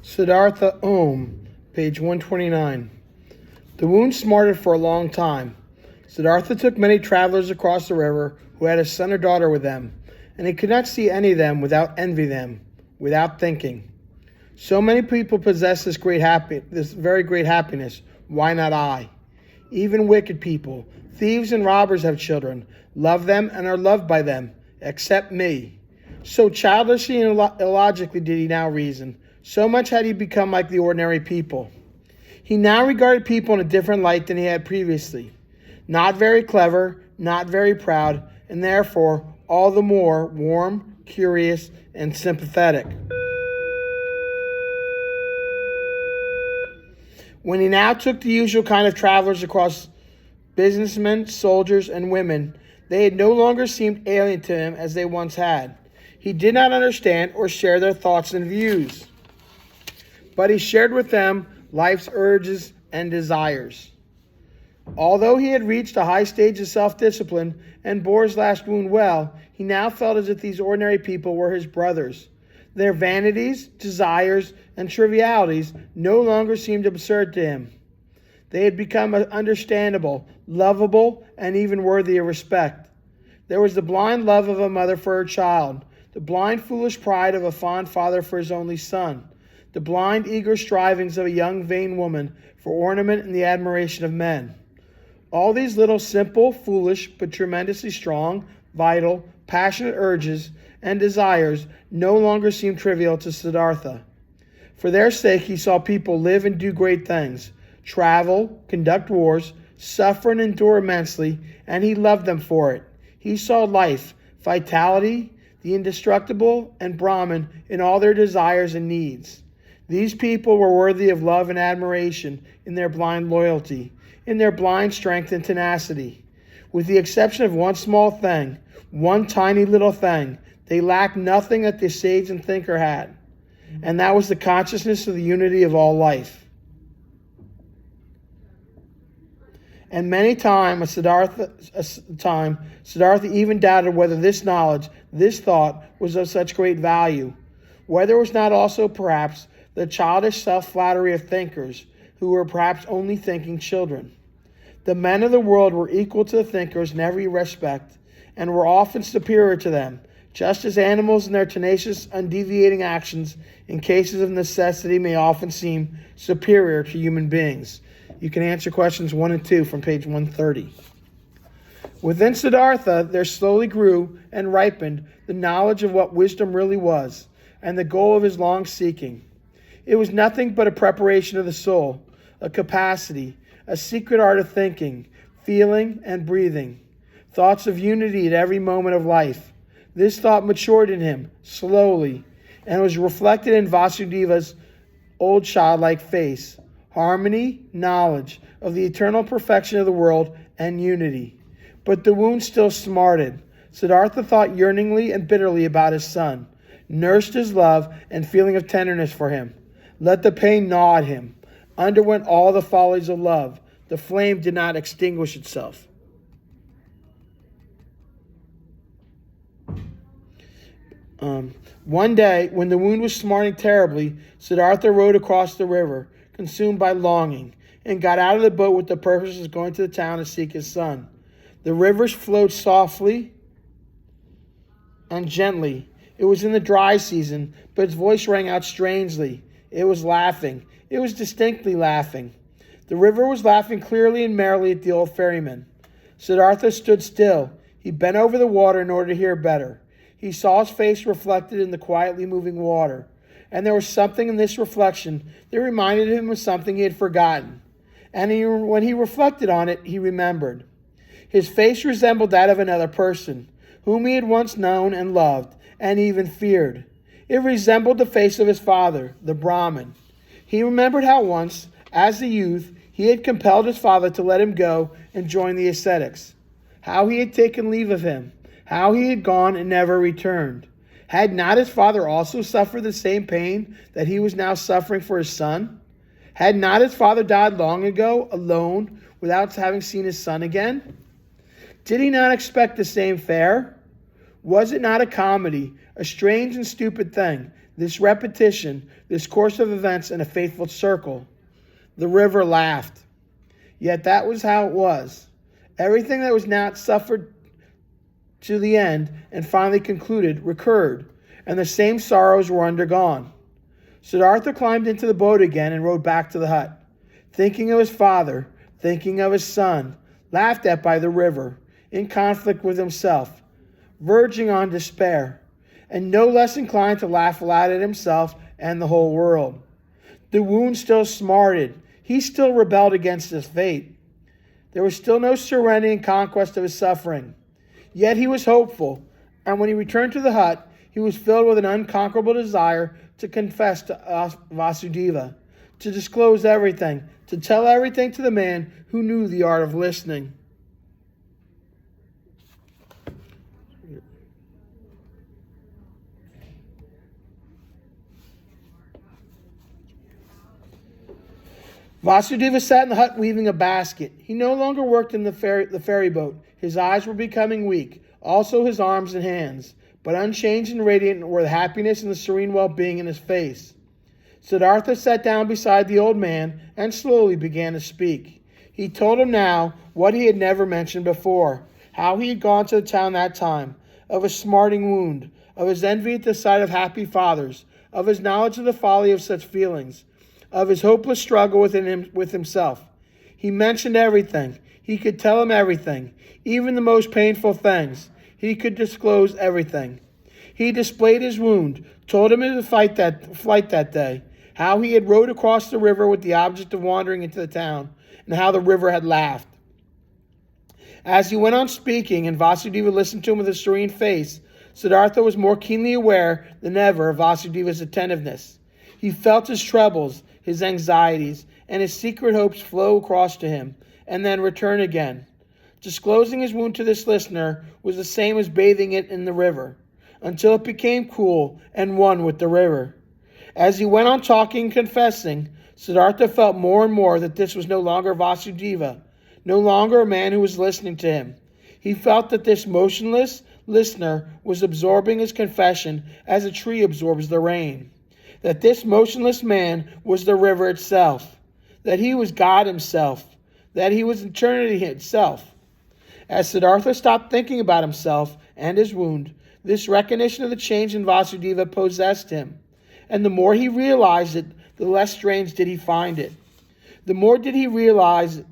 Siddhartha Om, page 129. The wound smarted for a long time. Siddhartha took many travelers across the river who had a son or daughter with them, and he could not see any of them without envy them, without thinking. So many people possess this very great happiness. Why not I? Even wicked people, thieves and robbers have children, love them and are loved by them, except me. So childishly and illogically did he now reason. So much had he become like the ordinary people. He now regarded people in a different light than he had previously. Not very clever, not very proud, and therefore all the more warm, curious, and sympathetic. When he now took the usual kind of travelers across, businessmen, soldiers, and women, they had no longer seemed alien to him as they once had. He did not understand or share their thoughts and views, but he shared with them life's urges and desires. Although he had reached a high stage of self-discipline and bore his last wound well, he now felt as if these ordinary people were his brothers. Their vanities, desires, and trivialities no longer seemed absurd to him. They had become understandable, lovable, and even worthy of respect. There was the blind love of a mother for her child, the blind foolish pride of a fond father for his only son, the blind eager strivings of a young vain woman for ornament and the admiration of men. All these little simple, foolish, but tremendously strong, vital, passionate urges and desires no longer seemed trivial to Siddhartha. For their sake he saw people live and do great things, travel, conduct wars, suffer and endure immensely, and he loved them for it. He saw life, vitality, the indestructible, and Brahman in all their desires and needs. These people were worthy of love and admiration in their blind loyalty, in their blind strength and tenacity. With the exception of one small thing, one tiny little thing, they lacked nothing that the sage and thinker had, and that was the consciousness of the unity of all life. And many times Siddhartha even doubted whether this knowledge, this thought, was of such great value, whether it was not also perhaps the childish self-flattery of thinkers who were perhaps only thinking children. The men of the world were equal to the thinkers in every respect, and were often superior to them, just as animals in their tenacious, undeviating actions in cases of necessity may often seem superior to human beings. You can answer questions 1 and 2 from page 130. Within Siddhartha, there slowly grew and ripened the knowledge of what wisdom really was, and the goal of his long seeking. It was nothing but a preparation of the soul, a capacity, a secret art of thinking, feeling, and breathing, thoughts of unity at every moment of life. This thought matured in him, slowly, and was reflected in Vasudeva's old childlike face. Harmony, knowledge of the eternal perfection of the world, and unity. But the wound still smarted. Siddhartha thought yearningly and bitterly about his son, nursed his love and feeling of tenderness for him, let the pain gnaw at him, underwent all the follies of love. The flame did not extinguish itself. One day, when the wound was smarting terribly, Siddhartha rowed across the river, consumed by longing, and got out of the boat with the purpose of going to the town to seek his son. The rivers flowed softly and gently. It was in the dry season, but its voice rang out strangely. It was laughing. It was distinctly laughing. The river was laughing clearly and merrily at the old ferryman. Siddhartha stood still. He bent over the water in order to hear better. He saw his face reflected in the quietly moving water, and there was something in this reflection that reminded him of something he had forgotten. And when he reflected on it, he remembered. His face resembled that of another person, whom he had once known and loved, and even feared. It resembled the face of his father, the Brahmin. He remembered how once, as a youth, he had compelled his father to let him go and join the ascetics, how he had taken leave of him, how he had gone and never returned. Had not his father also suffered the same pain that he was now suffering for his son? Had not his father died long ago, alone, without having seen his son again? Did he not expect the same fare? Was it not a comedy, a strange and stupid thing, this repetition, this course of events in a faithful circle. The river laughed. Yet that was how it was. Everything that was not suffered to the end and finally concluded recurred, and the same sorrows were undergone. Siddhartha climbed into the boat again and rowed back to the hut, thinking of his father, thinking of his son, laughed at by the river, in conflict with himself, verging on despair, and no less inclined to laugh aloud at himself and the whole world. The wound still smarted. He still rebelled against his fate. There was still no serenity and conquest of his suffering. Yet he was hopeful, and when he returned to the hut, he was filled with an unconquerable desire to confess to Vasudeva, to disclose everything, to tell everything to the man who knew the art of listening. Vasudeva sat in the hut weaving a basket. He no longer worked in the ferry boat. His eyes were becoming weak, also his arms and hands, but unchanged and radiant were the happiness and the serene well-being in his face. Siddhartha sat down beside the old man and slowly began to speak. He told him now what he had never mentioned before, how he had gone to the town that time, of his smarting wound, of his envy at the sight of happy fathers, of his knowledge of the folly of such feelings, of his hopeless struggle with himself. He mentioned everything. He could tell him everything, even the most painful things. He could disclose everything. He displayed his wound, told him of the flight that day, how he had rowed across the river with the object of wandering into the town, and how the river had laughed. As he went on speaking, and Vasudeva listened to him with a serene face, Siddhartha was more keenly aware than ever of Vasudeva's attentiveness. He felt his troubles, his anxieties, and his secret hopes flow across to him, and then return again. Disclosing his wound to this listener was the same as bathing it in the river, until it became cool and one with the river. As he went on talking and confessing, Siddhartha felt more and more that this was no longer Vasudeva, no longer a man who was listening to him. He felt that this motionless listener was absorbing his confession as a tree absorbs the rain, that this motionless man was the river itself, that he was God himself, that he was eternity itself. As Siddhartha stopped thinking about himself and his wound, this recognition of the change in Vasudeva possessed him, and the more he realized it, the less strange did he find it. The more did he realize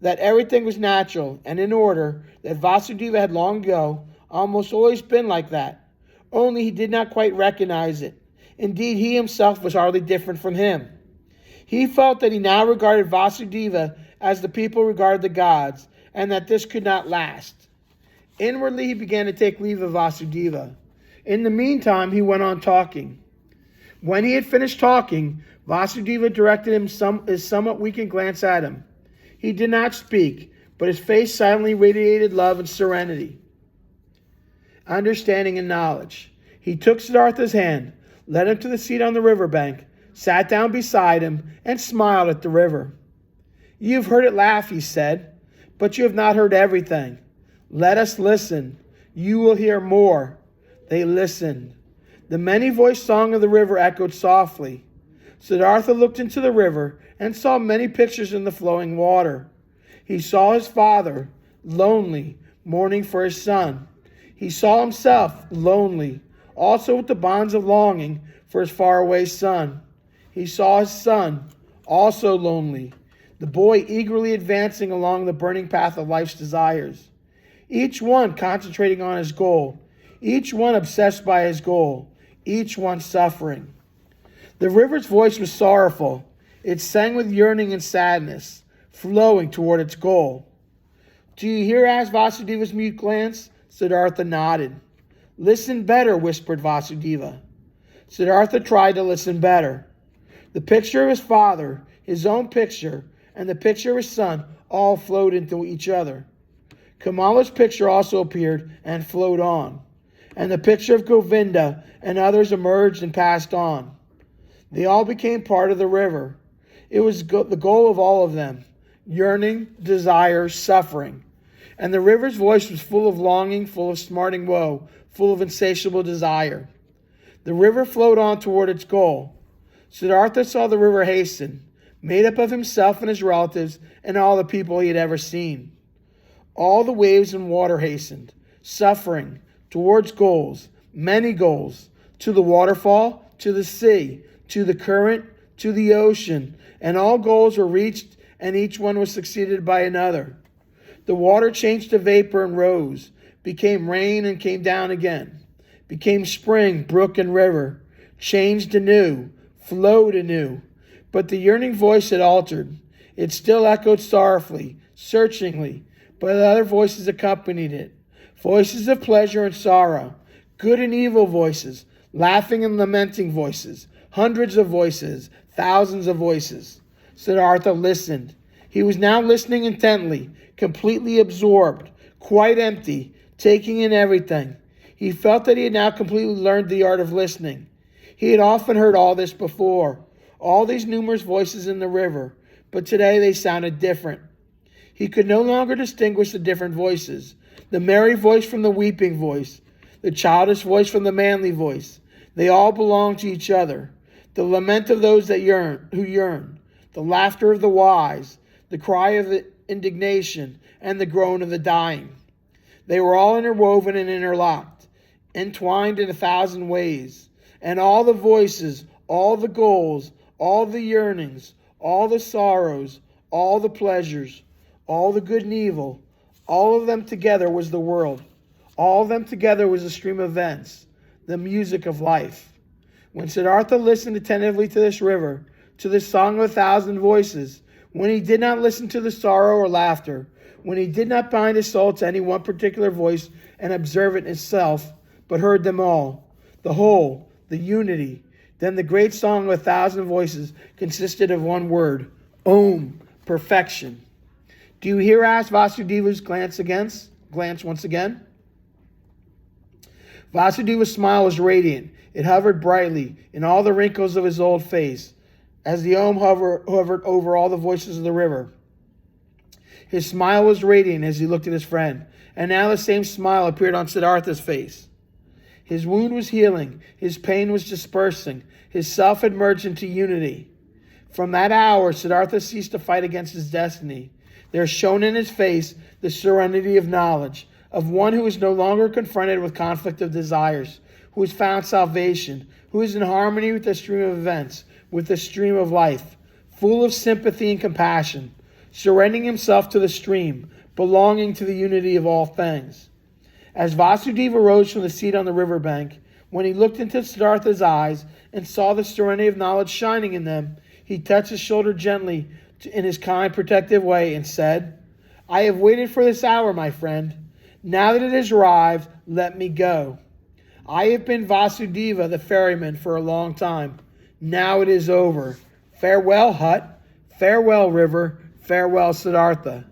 that everything was natural and in order, that Vasudeva had long ago almost always been like that, only he did not quite recognize it. Indeed, he himself was hardly different from him. He felt that he now regarded Vasudeva as the people regarded the gods, and that this could not last. Inwardly, he began to take leave of Vasudeva. In the meantime, he went on talking. When he had finished talking, Vasudeva directed his somewhat weakened glance at him. He did not speak, but his face silently radiated love and serenity, understanding and knowledge. He took Siddhartha's hand, led him to the seat on the riverbank, sat down beside him, and smiled at the river. "You have heard it laugh," he said, "but you have not heard everything. Let us listen. You will hear more." They listened. The many-voiced song of the river echoed softly. Siddhartha looked into the river and saw many pictures in the flowing water. He saw his father, lonely, mourning for his son. He saw himself, lonely, also with the bonds of longing for his faraway son. He saw his son, also lonely, the boy eagerly advancing along the burning path of life's desires, each one concentrating on his goal, each one obsessed by his goal, each one suffering. The river's voice was sorrowful. It sang with yearning and sadness, flowing toward its goal. "Do you hear?" asked Vasudeva's mute glance. Siddhartha nodded. "Listen better," whispered Vasudeva. Siddhartha tried to listen better. The picture of his father, his own picture, and the picture of his son all flowed into each other. Kamala's picture also appeared and flowed on, and the picture of Govinda and others emerged and passed on. They all became part of the river. It was the goal of all of them: yearning, desire, suffering. And the river's voice was full of longing, full of smarting woe, full of insatiable desire. The river flowed on toward its goal. Siddhartha saw the river hasten, made up of himself and his relatives and all the people he had ever seen. All the waves and water hastened, suffering, towards goals, many goals, to the waterfall, to the sea, to the current, to the ocean, and all goals were reached, and each one was succeeded by another. The water changed to vapor and rose, became rain and came down again, became spring, brook, and river, changed anew, flowed anew. But the yearning voice had altered. It still echoed sorrowfully, searchingly, but other voices accompanied it. Voices of pleasure and sorrow, good and evil voices, laughing and lamenting voices, hundreds of voices, thousands of voices. Siddhartha listened. He was now listening intently, completely absorbed, quite empty, taking in everything. He felt that he had now completely learned the art of listening. He had often heard all this before, all these numerous voices in the river, but today they sounded different. He could no longer distinguish the different voices, the merry voice from the weeping voice, the childish voice from the manly voice. They all belonged to each other. The lament of those that who yearn, the laughter of the wise, the cry of the indignation, and the groan of the dying. They were all interwoven and interlocked, entwined in 1,000 ways. And all the voices, all the goals, all the yearnings, all the sorrows, all the pleasures, all the good and evil, all of them together was the world. All of them together was the stream of events, the music of life. When Siddhartha listened attentively to this river, to this song of 1,000 voices, when he did not listen to the sorrow or laughter, when he did not bind his soul to any one particular voice and observe it in itself, but heard them all, the whole, the unity, then the great song of 1,000 voices consisted of one word, Om, perfection. Do you hear? Asked Vasudeva's glance once again. Vasudeva's smile was radiant. It hovered brightly in all the wrinkles of his old face, as the Om hovered over all the voices of the river. His smile was radiant as he looked at his friend, and now the same smile appeared on Siddhartha's face. His wound was healing, his pain was dispersing, his self had merged into unity. From that hour, Siddhartha ceased to fight against his destiny. There shone in his face the serenity of knowledge, of one who is no longer confronted with conflict of desires, who has found salvation, who is in harmony with the stream of events, with the stream of life, full of sympathy and compassion, surrendering himself to the stream, belonging to the unity of all things. As Vasudeva rose from the seat on the riverbank, when he looked into Siddhartha's eyes and saw the serenity of knowledge shining in them, he touched his shoulder gently in his kind, protective way and said, I have waited for this hour, my friend. Now that it has arrived, let me go. I have been Vasudeva, the ferryman, for a long time. Now it is over. Farewell, hut. Farewell, river. Farewell, Siddhartha.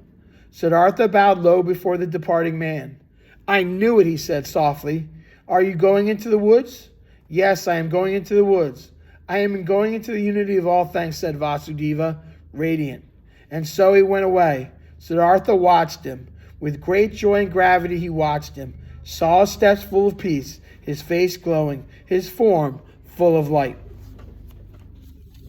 Siddhartha bowed low before the departing man. I knew it, he said softly. Are you going into the woods? Yes, I am going into the woods. I am going into the unity of all things, said Vasudeva, radiant. And so he went away. Siddhartha watched him. With great joy and gravity he watched him, saw his steps full of peace, his face glowing, his form full of light.